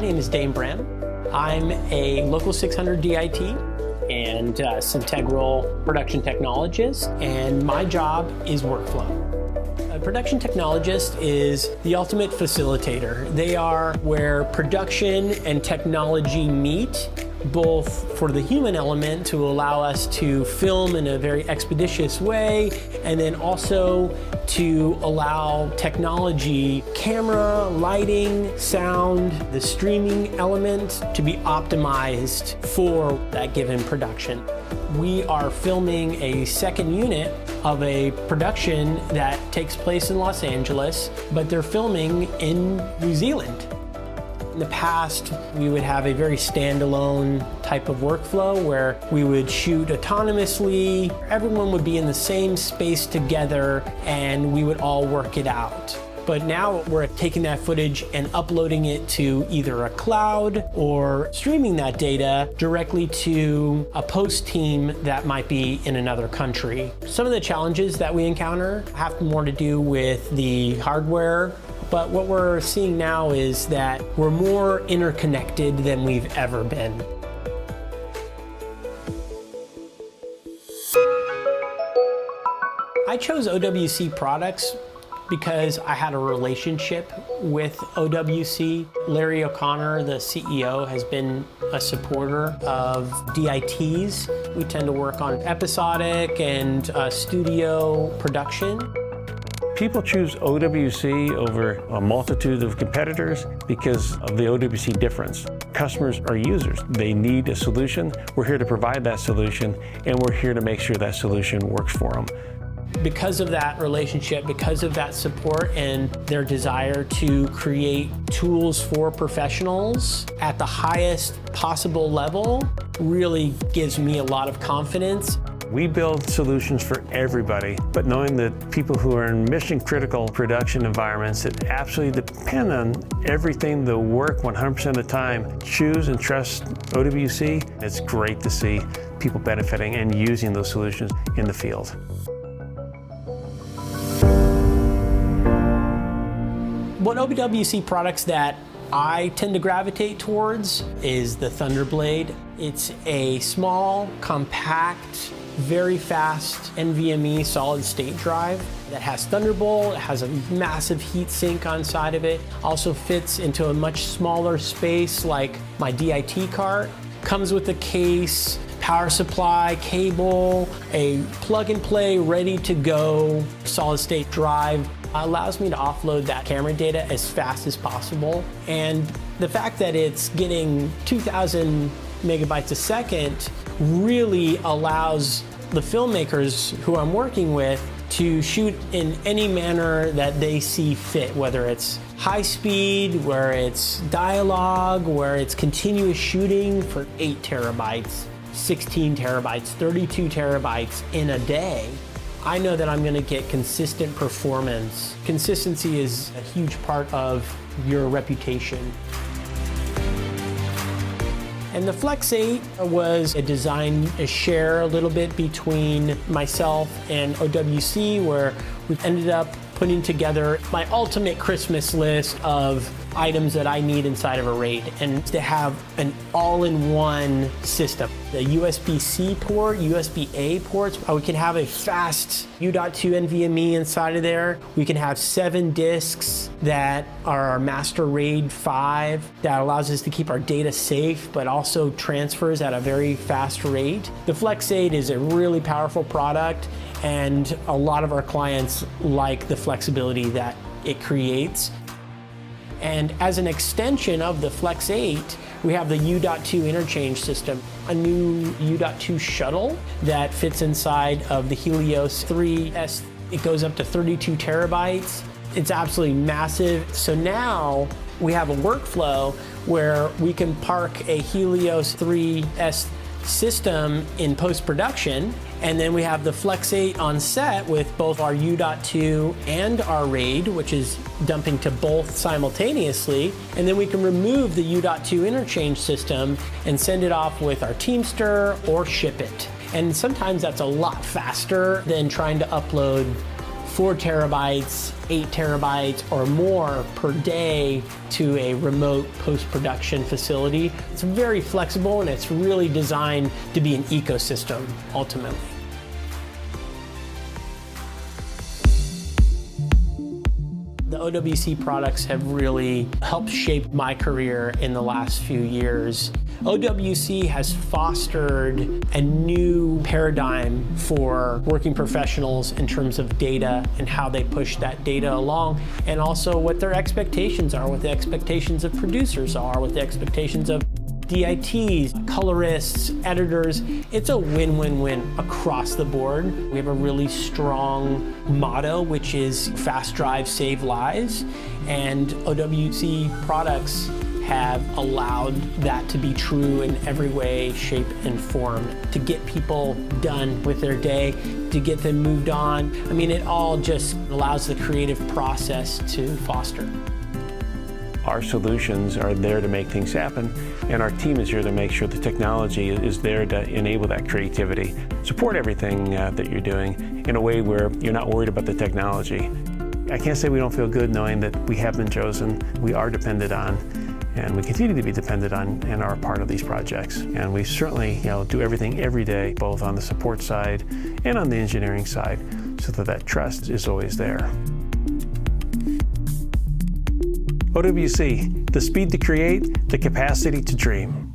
name is Dane Brehm. I'm a local 600 DIT and Cintegral production technologist, and my job is workflow. A production technologist is the ultimate facilitator. They are where production and technology meet, both for the human element to allow us to film in a very expeditious way, and then also to allow technology, camera, lighting, sound, the streaming element to be optimized for that given production. We are filming a second unit of a production that takes place in Los Angeles, but they're filming in New Zealand. In the past, we would have a very standalone type of workflow where we would shoot autonomously. Everyone would be in the same space together and we would all work it out. But now we're taking that footage and uploading it to either a cloud or streaming that data directly to a post team that might be in another country. Some of the challenges that we encounter have more to do with the hardware. But what we're seeing now is that we're more interconnected than we've ever been. I chose OWC products because I had a relationship with OWC. Larry O'Connor, the CEO, has been a supporter of DITs. We tend to work on episodic and studio production. People choose OWC over a multitude of competitors because of the OWC difference. Customers are users. They need a solution. We're here to provide that solution, and we're here to make sure that solution works for them. Because of that relationship, because of that support and their desire to create tools for professionals at the highest possible level, really gives me a lot of confidence. We build solutions for everybody, but knowing that people who are in mission-critical production environments that absolutely depend on everything to work 100% of the time, choose and trust OWC, it's great to see people benefiting and using those solutions in the field. What OWC products that I tend to gravitate towards is the ThunderBlade. It's a small, compact, very fast NVMe solid state drive that has Thunderbolt. It has a massive heat sink on side of it. Also fits into a much smaller space like my DIT cart. Comes with a case, power supply, cable, a plug and play, ready to go solid state drive. Allows me to offload that camera data as fast as possible. And the fact that it's getting 2,000 megabytes a second really allows the filmmakers who I'm working with to shoot in any manner that they see fit, whether it's high speed, where it's dialogue, where it's continuous shooting for 8 terabytes, 16 terabytes, 32 terabytes in a day. I know that I'm going to get consistent performance. Consistency is a huge part of your reputation. And the Flex 8 was a design, a share a little bit between myself and OWC, where we ended up putting together my ultimate Christmas list of items that I need inside of a RAID, and to have an all-in-one system. The USB-C port, USB-A ports, we can have a fast U.2 NVMe inside of there. We can have 7 disks that are our master RAID 5 that allows us to keep our data safe, but also transfers at a very fast rate. The Flex 8 is a really powerful product, and a lot of our clients like the flexibility that it creates. And as an extension of the Flex 8, we have the U.2 interchange system, a new U.2 shuttle that fits inside of the Helios 3S. It goes up to 32 terabytes. It's absolutely massive. So now we have a workflow where we can park a Helios 3S system in post-production, and then we have the Flex 8 on set with both our U.2 and our RAID, which is dumping to both simultaneously, and then we can remove the U.2 interchange system and send it off with our Teamster or ship it. And sometimes that's a lot faster than trying to upload 4 terabytes, 8 terabytes, or more per day to a remote post-production facility. It's very flexible and it's really designed to be an ecosystem ultimately. The OWC products have really helped shape my career in the last few years. OWC has fostered a new paradigm for working professionals in terms of data and how they push that data along, and also what their expectations are, what the expectations of producers are, what the expectations of DITs, colorists, editors. It's a win-win-win across the board. We have a really strong motto, which is fast drive, save lives, and OWC products have allowed that to be true in every way, shape, and form, to get people done with their day, to get them moved on. I mean, it all just allows the creative process to foster. Our solutions are there to make things happen, and our team is here to make sure the technology is there to enable that creativity, support everything that you're doing in a way where you're not worried about the technology. I can't say we don't feel good knowing that we have been chosen, we are depended on, and we continue to be depended on and are a part of these projects. And we certainly do everything every day, both on the support side and on the engineering side, so that that trust is always there. OWC, the speed to create, the capacity to dream.